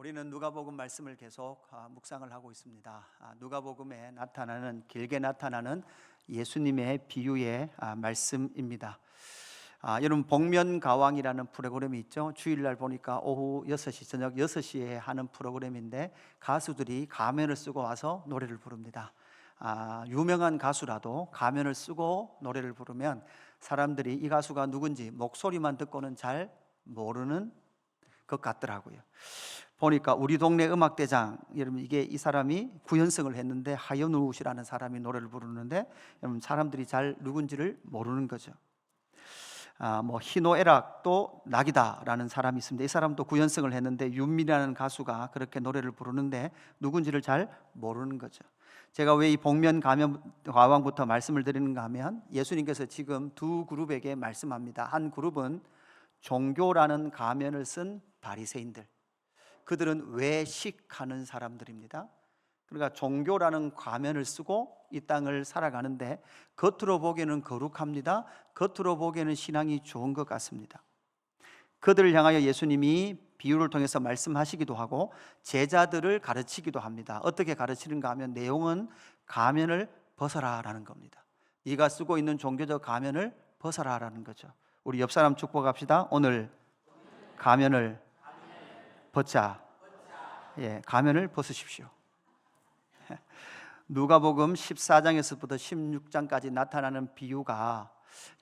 우리는 누가복음 말씀을 계속 묵상을 하고 있습니다. 누가복음에 나타나는 길게 나타나는 예수님의 비유의 말씀입니다. 여러분 복면가왕이라는 프로그램이 있죠. 주일날 보니까 오후 6시 저녁 6시에 하는 프로그램인데 가수들이 가면을 쓰고 와서 노래를 부릅니다. 유명한 가수라도 가면을 쓰고 노래를 부르면 사람들이 이 가수가 누군지 목소리만 듣고는 잘 모르는 것 같더라고요. 보니까 우리 동네 음악대장, 여러분 이게 이 사람이 구연성을 했는데 하현우 씨라는 사람이 노래를 부르는데 여러분 사람들이 잘 누군지를 모르는 거죠. 희노애락도 낙이다라는 사람이 있습니다. 이 사람도 구연성을 했는데 윤미라는 가수가 그렇게 노래를 부르는데 누군지를 잘 모르는 거죠. 제가 왜 이 복면가왕부터 말씀을 드리는가 하면 예수님께서 지금 두 그룹에게 말씀합니다. 한 그룹은 종교라는 가면을 쓴 바리새인들, 그들은 외식하는 사람들입니다. 그러니까 종교라는 가면을 쓰고 이 땅을 살아가는데 겉으로 보기에는 거룩합니다. 겉으로 보기에는 신앙이 좋은 것 같습니다. 그들을 향하여 예수님이 비유를 통해서 말씀하시기도 하고 제자들을 가르치기도 합니다. 어떻게 가르치는가 하면 내용은 가면을 벗어라라는 겁니다. 네가 쓰고 있는 종교적 가면을 벗어라라는 거죠. 우리 옆 사람 축복합시다. 오늘 가면을 벗자. 가면을 벗으십시오. 누가복음 14장에서부터 16장까지 나타나는 비유가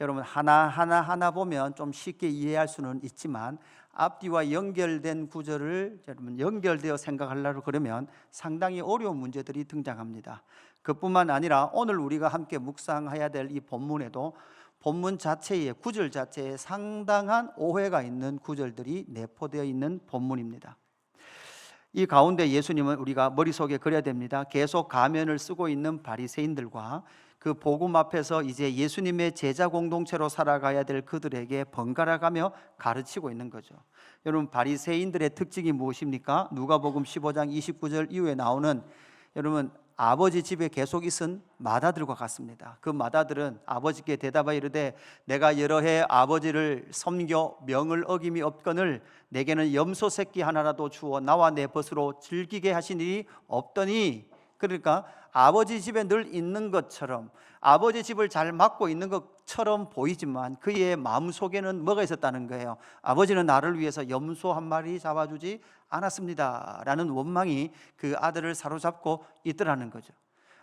여러분 하나 보면 좀 쉽게 이해할 수는 있지만 앞뒤와 연결된 구절을 여러분 연결되어 생각하려고 그러면 상당히 어려운 문제들이 등장합니다. 그뿐만 아니라 오늘 우리가 함께 묵상해야 될 이 본문에도 본문 자체에 구절 자체에 상당한 오해가 있는 구절들이 내포되어 있는 본문입니다. 이 가운데 예수님은 우리가 머릿속에 그려야 됩니다. 계속 가면을 쓰고 있는 바리새인들과 그 복음 앞에서 이제 예수님의 제자 공동체로 살아가야 될 그들에게 번갈아가며 가르치고 있는 거죠. 여러분 바리새인들의 특징이 무엇입니까? 누가복음 15장 29절 이후에 나오는 여러분 아버지 집에 계속 있은 마다들과 같습니다. 그 마다들은 아버지께 대답하여 이르되 내가 여러 해 아버지를 섬겨 명을 어김이 없거늘 내게는 염소 새끼 하나라도 주어 나와 내 벗으로 즐기게 하신 일이 없더니, 그러니까 아버지 집에 늘 있는 것처럼 아버지 집을 잘 맡고 있는 것처럼 보이지만 그의 마음속에는 뭐가 있었다는 거예요. 아버지는 나를 위해서 염소 한 마리 잡아주지 않았습니다 라는 원망이 그 아들을 사로잡고 있더라는 거죠.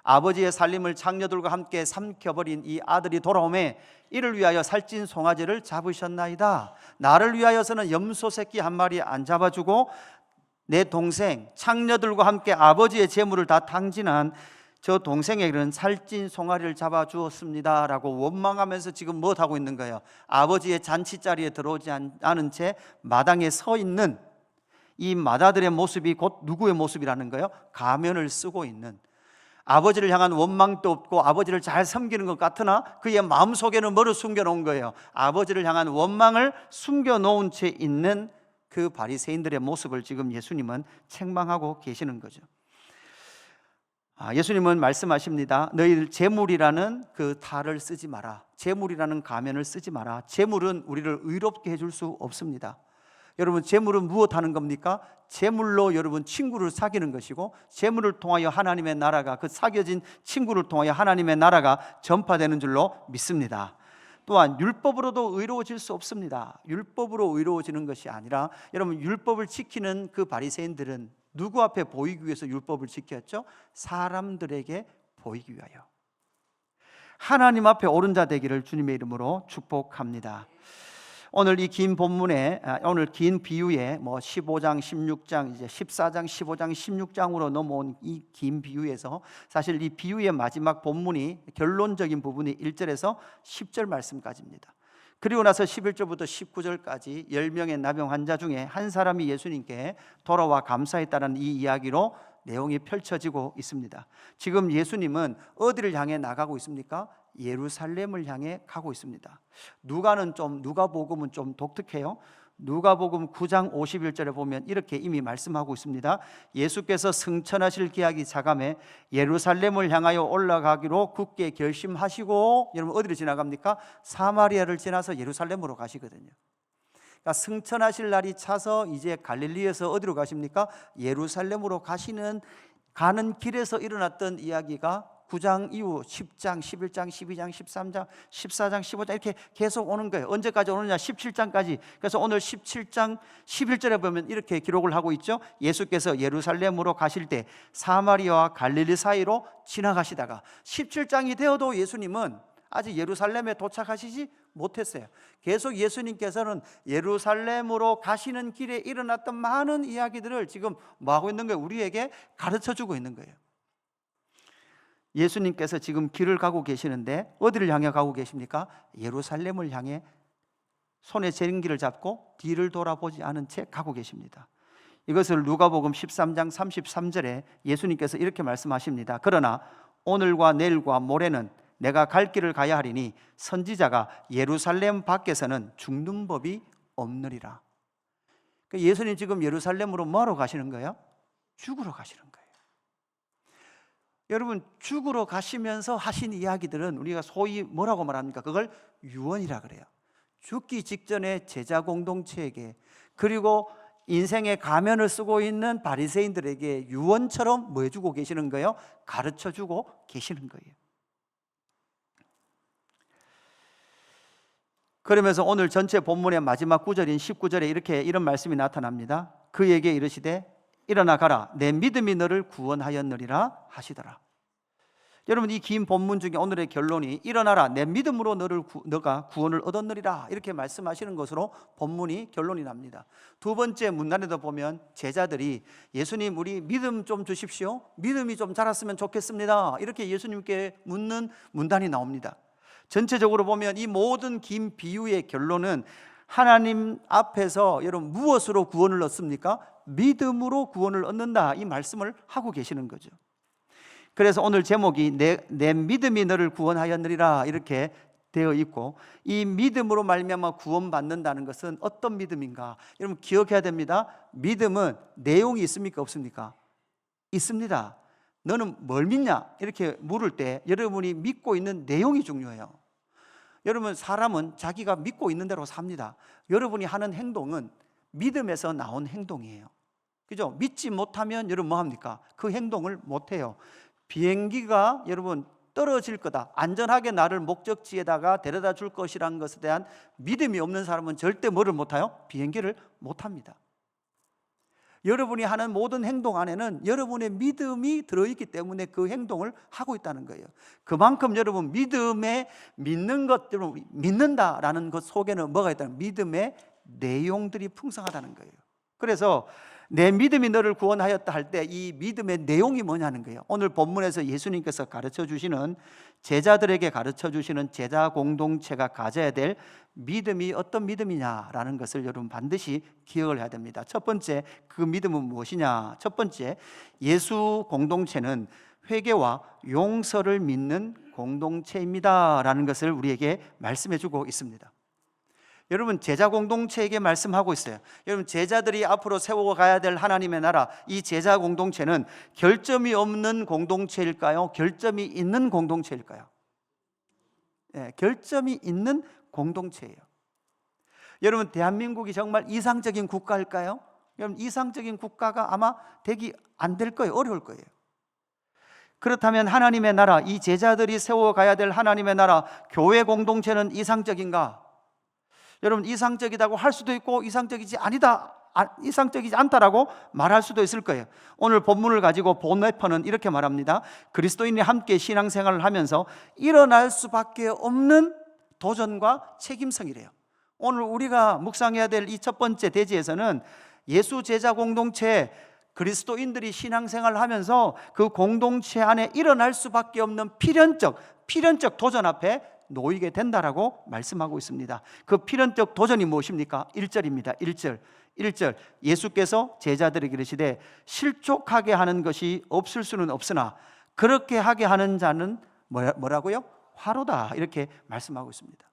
아버지의 살림을 장녀들과 함께 삼켜버린 이 아들이 돌아오매 이를 위하여 살찐 송아지를 잡으셨나이다. 나를 위하여서는 염소 새끼 한 마리 안 잡아주고 내 동생 창녀들과 함께 아버지의 재물을 다 탕진한 저 동생에게는 살찐 송아리를 잡아주었습니다 라고 원망하면서 지금 뭐 하고 있는 거예요? 아버지의 잔치자리에 들어오지 않은 채 마당에 서 있는 이 마다들의 모습이 곧 누구의 모습이라는 거예요? 가면을 쓰고 있는, 아버지를 향한 원망도 없고 아버지를 잘 섬기는 것 같으나 그의 마음속에는 뭐를 숨겨놓은 거예요? 아버지를 향한 원망을 숨겨놓은 채 있는 그 바리새인들의 모습을 지금 예수님은 책망하고 계시는 거죠. 예수님은 말씀하십니다. 너희들 재물이라는 그 탈을 쓰지 마라. 재물이라는 가면을 쓰지 마라. 재물은 우리를 의롭게 해줄 수 없습니다. 여러분 재물은 무엇하는 겁니까? 재물로 여러분 친구를 사귀는 것이고 재물을 통하여 하나님의 나라가, 그 사귀어진 친구를 통하여 하나님의 나라가 전파되는 줄로 믿습니다. 또한 율법으로도 의로워질 수 없습니다. 율법으로 의로워지는 것이 아니라 여러분 율법을 지키는 그 바리새인들은 누구 앞에 보이기 위해서 율법을 지켰죠? 사람들에게 보이기 위하여. 하나님 앞에 옳은 자 되기를 주님의 이름으로 축복합니다. 오늘 이 긴 본문에, 오늘 긴 비유에 15장, 16장, 이제 14장, 15장, 16장으로 넘어온 이 긴 비유에서 사실 이 비유의 마지막 본문이 결론적인 부분이 1절에서 10절 말씀까지입니다. 그리고 나서 11절부터 19절까지 10명의 나병 환자 중에 한 사람이 예수님께 돌아와 감사했다는 이 이야기로 내용이 펼쳐지고 있습니다. 지금 예수님은 어디를 향해 나가고 있습니까? 예루살렘을 향해 가고 있습니다. 누가복음은 좀 독특해요. 누가복음 9장 51절에 보면 이렇게 이미 말씀하고 있습니다. 예수께서 승천하실 기약이 차감해 예루살렘을 향하여 올라가기로 굳게 결심하시고, 여러분 어디를 지나갑니까? 사마리아를 지나서 예루살렘으로 가시거든요. 그러니까 승천하실 날이 차서 이제 갈릴리에서 어디로 가십니까? 예루살렘으로 가는 길에서 일어났던 이야기가 9장 이후 10장, 11장, 12장, 13장, 14장, 15장 이렇게 계속 오는 거예요. 언제까지 오느냐? 17장까지. 그래서 오늘 17장 11절에 보면 이렇게 기록을 하고 있죠. 예수께서 예루살렘으로 가실 때 사마리아와 갈릴리 사이로 지나가시다가 17장이 되어도 예수님은 아직 예루살렘에 도착하시지 못했어요. 계속 예수님께서는 예루살렘으로 가시는 길에 일어났던 많은 이야기들을 지금 뭐 하고 있는 거예요? 우리에게 가르쳐 주고 있는 거예요. 예수님께서 지금 길을 가고 계시는데 어디를 향해 가고 계십니까? 예루살렘을 향해 손에 재림기를 잡고 뒤를 돌아보지 않은 채 가고 계십니다. 이것을 누가복음 13장 33절에 예수님께서 이렇게 말씀하십니다. 그러나 오늘과 내일과 모레는 내가 갈 길을 가야 하리니 선지자가 예루살렘 밖에서는 죽는 법이 없느니라. 예수님 지금 예루살렘으로 뭐하러 가시는 거예요? 죽으러 가시는 거예요. 여러분, 죽으러 가시면서 하신 이야기들은 우리가 소위 뭐라고 말합니까? 그걸 유언이라 그래요. 죽기 직전에 제자 공동체에게, 그리고 인생의 가면을 쓰고 있는 바리새인들에게 유언처럼 뭐 해주고 계시는 거예요? 가르쳐주고 계시는 거예요. 그러면서 오늘 전체 본문의 마지막 구절인 19절에 이런 말씀이 나타납니다. 그에게 이르시되 일어나 가라, 내 믿음이 너를 구원하였느니라 하시더라. 여러분, 이 긴 본문 중에 오늘의 결론이 일어나라, 내 믿음으로 너가 구원을 얻었느니라 이렇게 말씀하시는 것으로 본문이 결론이 납니다. 두 번째 문단에도 보면 제자들이 예수님, 우리 믿음 좀 주십시오, 믿음이 좀 자랐으면 좋겠습니다, 이렇게 예수님께 묻는 문단이 나옵니다. 전체적으로 보면 이 모든 긴 비유의 결론은 하나님 앞에서 여러분 무엇으로 구원을 얻습니까? 믿음으로 구원을 얻는다, 이 말씀을 하고 계시는 거죠. 그래서 오늘 제목이 내 믿음이 너를 구원하였느니라 이렇게 되어 있고, 이 믿음으로 말미암아 구원받는다는 것은 어떤 믿음인가? 여러분 기억해야 됩니다. 믿음은 내용이 있습니까? 없습니까? 있습니다. 너는 뭘 믿냐? 이렇게 물을 때 여러분이 믿고 있는 내용이 중요해요. 여러분, 사람은 자기가 믿고 있는 대로 삽니다. 여러분이 하는 행동은 믿음에서 나온 행동이에요. 그죠? 믿지 못하면 여러분 뭐 합니까? 그 행동을 못 해요. 비행기가 여러분 떨어질 거다, 안전하게 나를 목적지에다가 데려다 줄 것이라는 것에 대한 믿음이 없는 사람은 절대 뭐를 못해요? 비행기를 못합니다. 여러분이 하는 모든 행동 안에는 여러분의 믿음이 들어있기 때문에 그 행동을 하고 있다는 거예요. 그만큼 여러분 믿음에 믿는 것, 여러분 믿는다라는 것 속에는 뭐가 있다는, 믿음의 내용들이 풍성하다는 거예요. 그래서 내 믿음이 너를 구원하였다 할 때 이 믿음의 내용이 뭐냐는 거예요. 오늘 본문에서 예수님께서 가르쳐 주시는, 제자들에게 가르쳐 주시는 제자 공동체가 가져야 될 믿음이 어떤 믿음이냐라는 것을 여러분 반드시 기억을 해야 됩니다. 첫 번째, 그 믿음은 무엇이냐? 첫 번째, 예수 공동체는 회개와 용서를 믿는 공동체입니다라는 것을 우리에게 말씀해 주고 있습니다. 여러분, 제자 공동체에게 말씀하고 있어요. 여러분, 제자들이 앞으로 세워가야 될 하나님의 나라, 이 제자 공동체는 결점이 없는 공동체일까요? 결점이 있는 공동체일까요? 네, 결점이 있는 공동체예요. 여러분, 대한민국이 정말 이상적인 국가일까요? 여러분, 이상적인 국가가 아마 되기 안 될 거예요. 어려울 거예요. 그렇다면 하나님의 나라, 이 제자들이 세워가야 될 하나님의 나라, 교회 공동체는 이상적인가? 여러분, 이상적이라고 할 수도 있고 이상적이지 않다라고 말할 수도 있을 거예요. 오늘 본문을 가지고 본래퍼는 이렇게 말합니다. 그리스도인이 함께 신앙생활을 하면서 일어날 수밖에 없는 도전과 책임성이래요. 오늘 우리가 묵상해야 될 이 첫 번째 대지에서는 예수 제자 공동체, 그리스도인들이 신앙생활을 하면서 그 공동체 안에 일어날 수밖에 없는 필연적 도전 앞에 놓이게 된다라고 말씀하고 있습니다. 그 필연적 도전이 무엇입니까? 1절입니다. 1절 예수께서 제자들에게 이르시되 실족하게 하는 것이 없을 수는 없으나 그렇게 하게 하는 자는 뭐라고요? 화로다, 이렇게 말씀하고 있습니다.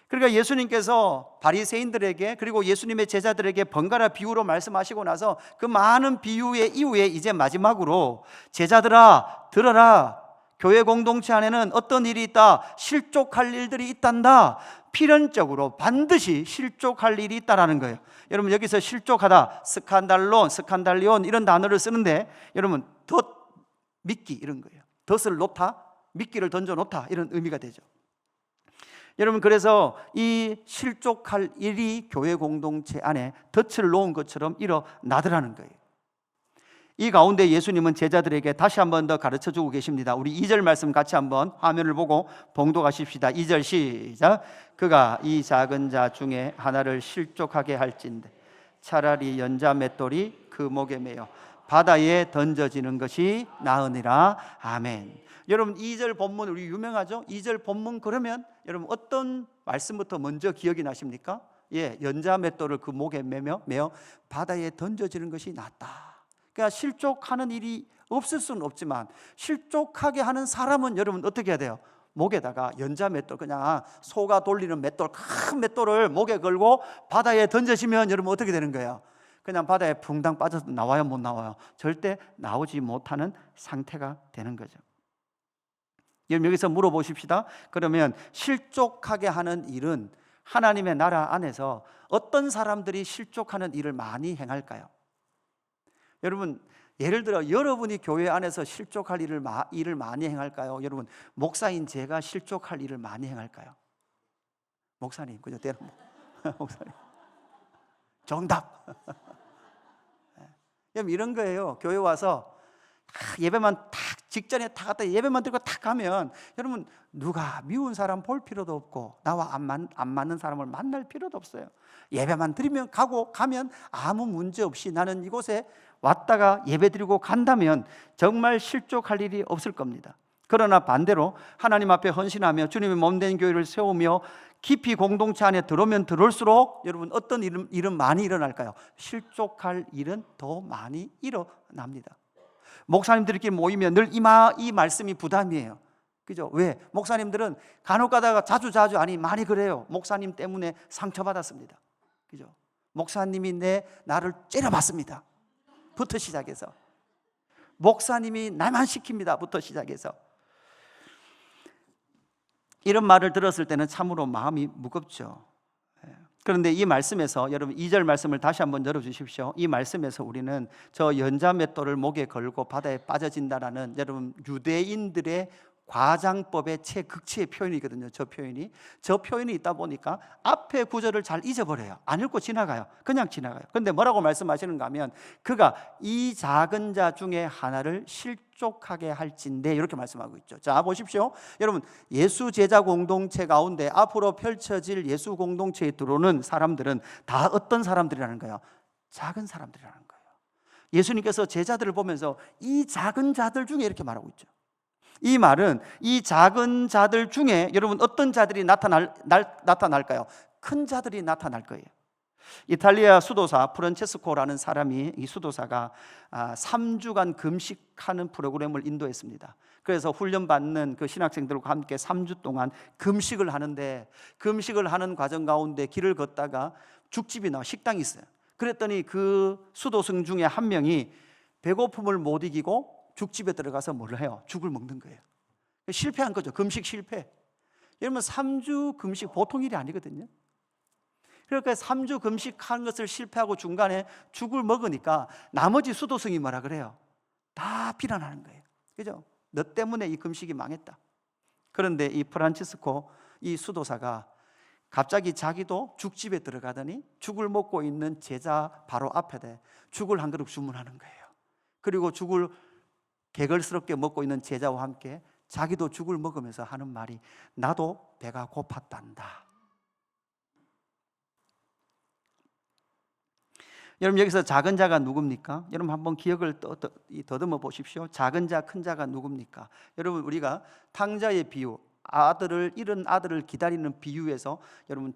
그러니까 예수님께서 바리새인들에게 그리고 예수님의 제자들에게 번갈아 비유로 말씀하시고 나서 그 많은 비유의 이후에 이제 마지막으로 제자들아 들어라, 교회 공동체 안에는 어떤 일이 있다, 실족할 일들이 있단다, 필연적으로 반드시 실족할 일이 있다라는 거예요. 여러분 여기서 실족하다, 스칸달리온 이런 단어를 쓰는데 여러분 덫, 미끼 이런 거예요. 덫을 놓다, 미끼를 던져 놓다 이런 의미가 되죠. 여러분 그래서 이 실족할 일이 교회 공동체 안에 덫을 놓은 것처럼 일어나더라는 거예요. 이 가운데 예수님은 제자들에게 다시 한 번 더 가르쳐 주고 계십니다. 우리 2절 말씀 같이 한번 화면을 보고 봉독하십시다. 2절 시작. 그가 이 작은 자 중에 하나를 실족하게 할진대 차라리 연자 맷돌이 그 목에 매여 바다에 던져지는 것이 나으니라. 아멘. 여러분 2절 본문 우리 유명하죠? 2절 본문 그러면 여러분 어떤 말씀부터 먼저 기억이 나십니까? 연자 맷돌을 그 목에 매여 바다에 던져지는 것이 낫다. 그러니까 실족하는 일이 없을 수는 없지만 실족하게 하는 사람은 여러분 어떻게 해야 돼요? 목에다가 연자 맷돌, 그냥 소가 돌리는 맷돌, 큰 맷돌을 목에 걸고 바다에 던져지면 여러분 어떻게 되는 거예요? 그냥 바다에 붕당 빠져서 나와요? 못 나와요? 절대 나오지 못하는 상태가 되는 거죠. 여러분 여기서 물어보십시다. 그러면 실족하게 하는 일은 하나님의 나라 안에서 어떤 사람들이 실족하는 일을 많이 행할까요? 여러분 예를 들어 여러분이 교회 안에서 실족할 일을 많이 행할까요? 여러분 목사인 제가 실족할 일을 많이 행할까요? 목사님, 그죠? 목사님 정답. 여러분 이런 거예요. 교회 와서 예배만 탁 직전에 탁 갔다 예배만 들고 탁 가면 여러분 누가 미운 사람 볼 필요도 없고 나와 안 맞는 사람을 만날 필요도 없어요. 예배만 드리면 가면 아무 문제 없이 나는 이곳에 왔다가 예배 드리고 간다면 정말 실족할 일이 없을 겁니다. 그러나 반대로 하나님 앞에 헌신하며 주님의 몸된 교회를 세우며 깊이 공동체 안에 들어오면 들어올수록 여러분 어떤 일은 많이 일어날까요? 실족할 일은 더 많이 일어납니다. 목사님들끼리 모이면 늘 이 말씀이 부담이에요. 그죠? 왜? 목사님들은 간혹 가다가 자주 아니 많이 그래요. 목사님 때문에 상처받았습니다. 그죠? 목사님이 나를 째려봤습니다. 부터 시작해서 목사님이 나만 시킵니다. 부터 시작해서 이런 말을 들었을 때는 참으로 마음이 무겁죠. 그런데 이 말씀에서 여러분 2절 말씀을 다시 한번 열어주십시오. 이 말씀에서 우리는 저 연자 맷돌을 목에 걸고 바다에 빠져진다라는 여러분 유대인들의 과장법의 최극치의 표현이거든요. 저 표현이 있다 보니까 앞에 구절을 잘 잊어버려요. 안 읽고 지나가요. 그냥 지나가요. 그런데 뭐라고 말씀하시는가 하면 그가 이 작은 자 중에 하나를 실족하게 할진대 이렇게 말씀하고 있죠. 자 보십시오. 여러분 예수 제자 공동체 가운데 앞으로 펼쳐질 예수 공동체에 들어오는 사람들은 다 어떤 사람들이라는 거예요? 작은 사람들이라는 거예요. 예수님께서 제자들을 보면서 이 작은 자들 중에 이렇게 말하고 있죠. 이 말은 이 작은 자들 중에 여러분 어떤 자들이 나타날까요? 큰 자들이 나타날 거예요. 이탈리아 수도사 프란체스코라는 사람이 이 수도사가 3주간 금식하는 프로그램을 인도했습니다. 그래서 훈련받는 그 신학생들과 함께 3주 동안 금식을 하는데 금식을 하는 과정 가운데 길을 걷다가 죽집이 나와 식당이 있어요. 그랬더니 그 수도승 중에 한 명이 배고픔을 못 이기고 죽집에 들어가서 뭘 해요? 죽을 먹는 거예요. 실패한 거죠. 금식 실패. 여러분 3주 금식 보통 일이 아니거든요. 그러니까 3주 금식한 것을 실패하고 중간에 죽을 먹으니까 나머지 수도승이 뭐라 그래요? 다 비난하는 거예요. 그죠? 너 때문에 이 금식이 망했다. 그런데 이 프란치스코 이 수도사가 갑자기 자기도 죽집에 들어가더니 죽을 먹고 있는 제자 바로 앞에 죽을 한 그릇 주문하는 거예요. 그리고 죽을 개걸스럽게 먹고 있는 제자와 함께 자기도 죽을 먹으면서 하는 말이 나도 배가 고팠단다. 여러분 여기서 작은 자가 누굽니까? 여러분 한번 기억을 더듬어 보십시오. 작은 자, 큰 자가 누굽니까? 여러분 우리가 탕자의 비유, 잃은 아들을 기다리는 비유에서 여러분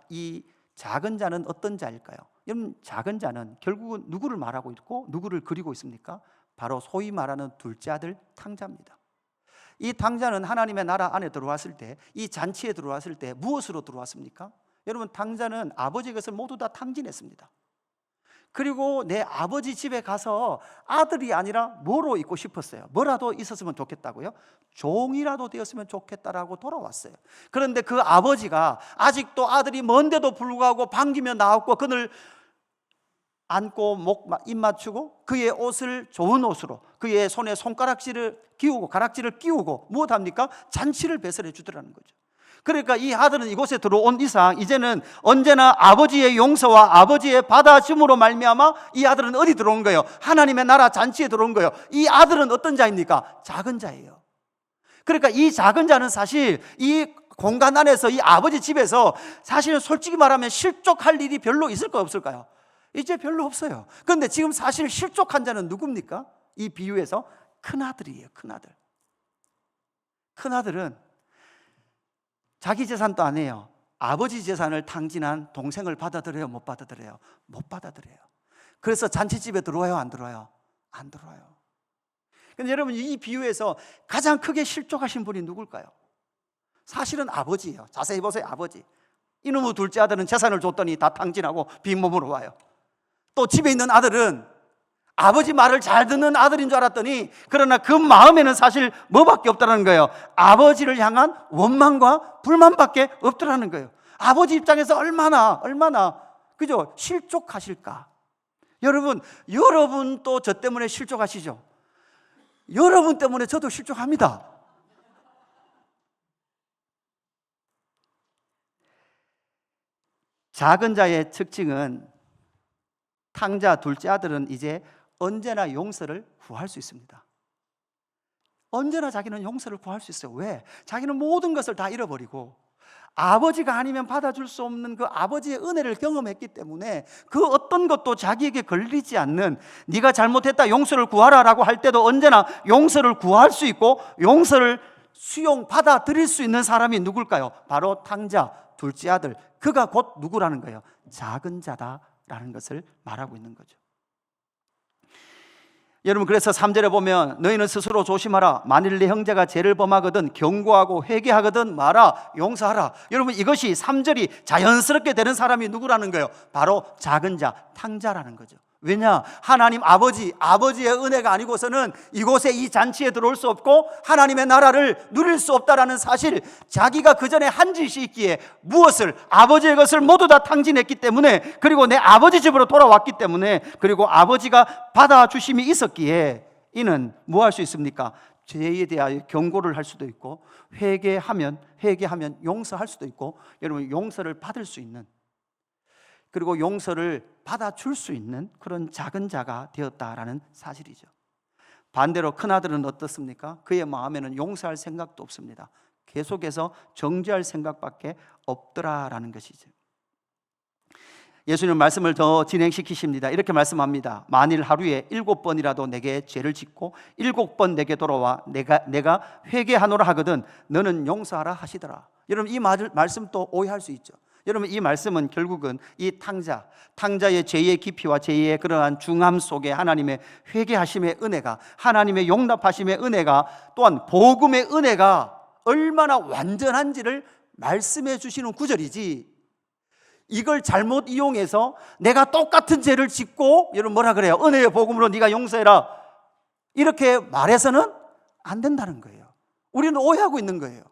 이 작은 자는 어떤 자일까요? 여러분 작은 자는 결국은 누구를 말하고 있고 누구를 그리고 있습니까? 바로 소위 말하는 둘째 아들 탕자입니다. 이 탕자는 하나님의 나라 안에 들어왔을 때, 이 잔치에 들어왔을 때 무엇으로 들어왔습니까? 여러분 탕자는 아버지의 것을 모두 다 탕진했습니다. 그리고 내 아버지 집에 가서 아들이 아니라 뭐로 있고 싶었어요? 뭐라도 있었으면 좋겠다고요? 종이라도 되었으면 좋겠다라고 돌아왔어요. 그런데 그 아버지가 아직도 아들이 먼데도 불구하고 반기며 나왔고 그늘 안고 입 맞추고 그의 옷을 좋은 옷으로 그의 손에 손가락질을 끼우고 가락지를 끼우고 무엇합니까? 잔치를 배설해 주더라는 거죠. 그러니까 이 아들은 이곳에 들어온 이상 이제는 언제나 아버지의 용서와 아버지의 받아줌으로 말미암아 이 아들은 어디 들어온 거예요? 하나님의 나라 잔치에 들어온 거예요. 이 아들은 어떤 자입니까? 작은 자예요. 그러니까 이 작은 자는 사실 이 공간 안에서 이 아버지 집에서 사실은 솔직히 말하면 실족할 일이 별로 있을까요? 없을까요? 이제 별로 없어요. 그런데 지금 사실 실족한 자는 누굽니까? 이 비유에서 큰아들이에요. 큰아들. 큰아들은 자기 재산도 안 해요. 아버지 재산을 탕진한 동생을 받아들여요? 못 받아들여요? 못 받아들여요. 그래서 잔치집에 들어와요? 안 들어와요? 안 들어와요. 근데 여러분 이 비유에서 가장 크게 실족하신 분이 누굴까요? 사실은 아버지예요. 자세히 보세요. 아버지. 이놈의 둘째 아들은 재산을 줬더니 다 탕진하고 빈몸으로 와요. 또 집에 있는 아들은 아버지 말을 잘 듣는 아들인 줄 알았더니 그러나 그 마음에는 사실 뭐밖에 없다는 거예요. 아버지를 향한 원망과 불만밖에 없더라는 거예요. 아버지 입장에서 얼마나 그죠? 실족하실까? 여러분 또 저 때문에 실족하시죠? 여러분 때문에 저도 실족합니다. 작은 자의 특징은 탕자 둘째 아들은 이제 언제나 용서를 구할 수 있습니다. 언제나 자기는 용서를 구할 수 있어요. 왜? 자기는 모든 것을 다 잃어버리고 아버지가 아니면 받아줄 수 없는 그 아버지의 은혜를 경험했기 때문에 그 어떤 것도 자기에게 걸리지 않는, 네가 잘못했다 용서를 구하라라고 할 때도 언제나 용서를 구할 수 있고 용서를 받아들일 수 있는 사람이 누굴까요? 바로 탕자 둘째 아들, 그가 곧 누구라는 거예요? 작은 자다라는 것을 말하고 있는 거죠. 여러분 그래서 3절에 보면 너희는 스스로 조심하라. 만일 내 형제가 죄를 범하거든 경고하고 회개하거든 마라. 용서하라. 여러분 이것이 3절이 자연스럽게 되는 사람이 누구라는 거예요? 바로 작은 자, 탕자라는 거죠. 왜냐? 하나님 아버지의 은혜가 아니고서는 이곳에 이 잔치에 들어올 수 없고 하나님의 나라를 누릴 수 없다라는 사실, 자기가 그 전에 한 짓이 있기에 무엇을? 아버지의 것을 모두 다 탕진했기 때문에, 그리고 내 아버지 집으로 돌아왔기 때문에, 그리고 아버지가 받아주심이 있었기에 이는 뭐 할 수 있습니까? 죄에 대하여 경고를 할 수도 있고 회개하면 용서할 수도 있고, 여러분 용서를 받을 수 있는, 그리고 용서를 받아줄 수 있는 그런 작은 자가 되었다라는 사실이죠. 반대로 큰아들은 어떻습니까? 그의 마음에는 용서할 생각도 없습니다. 계속해서 정죄할 생각밖에 없더라라는 것이죠. 예수님 말씀을 더 진행시키십니다. 이렇게 말씀합니다. 만일 하루에 7번이라도 내게 죄를 짓고 7번 내게 돌아와 내가 회개하노라 하거든 너는 용서하라 하시더라. 여러분 이 말씀 또 오해할 수 있죠. 여러분 이 말씀은 결국은 이 탕자의 죄의 깊이와 죄의 그러한 중함 속에 하나님의 회개하심의 은혜가, 하나님의 용납하심의 은혜가, 또한 복음의 은혜가 얼마나 완전한지를 말씀해 주시는 구절이지, 이걸 잘못 이용해서 내가 똑같은 죄를 짓고 여러분 뭐라 그래요? 은혜의 복음으로 네가 용서해라 이렇게 말해서는 안 된다는 거예요. 우리는 오해하고 있는 거예요.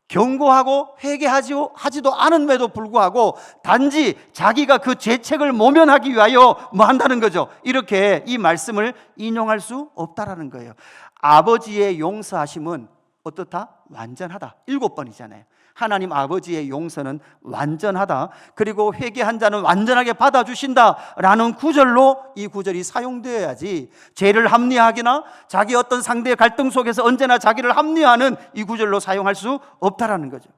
경고하고 회개하지도 않음에도 불구하고 단지 자기가 그 죄책을 모면하기 위하여 뭐 한다는 거죠? 이렇게 이 말씀을 인용할 수 없다라는 거예요. 아버지의 용서하심은 어떻다? 완전하다. 7번이잖아요. 하나님 아버지의 용서는 완전하다. 그리고 회개한 자는 완전하게 받아주신다라는 구절로 이 구절이 사용되어야지, 죄를 합리화하기나 자기 어떤 상대의 갈등 속에서 언제나 자기를 합리화하는 이 구절로 사용할 수 없다라는 거죠.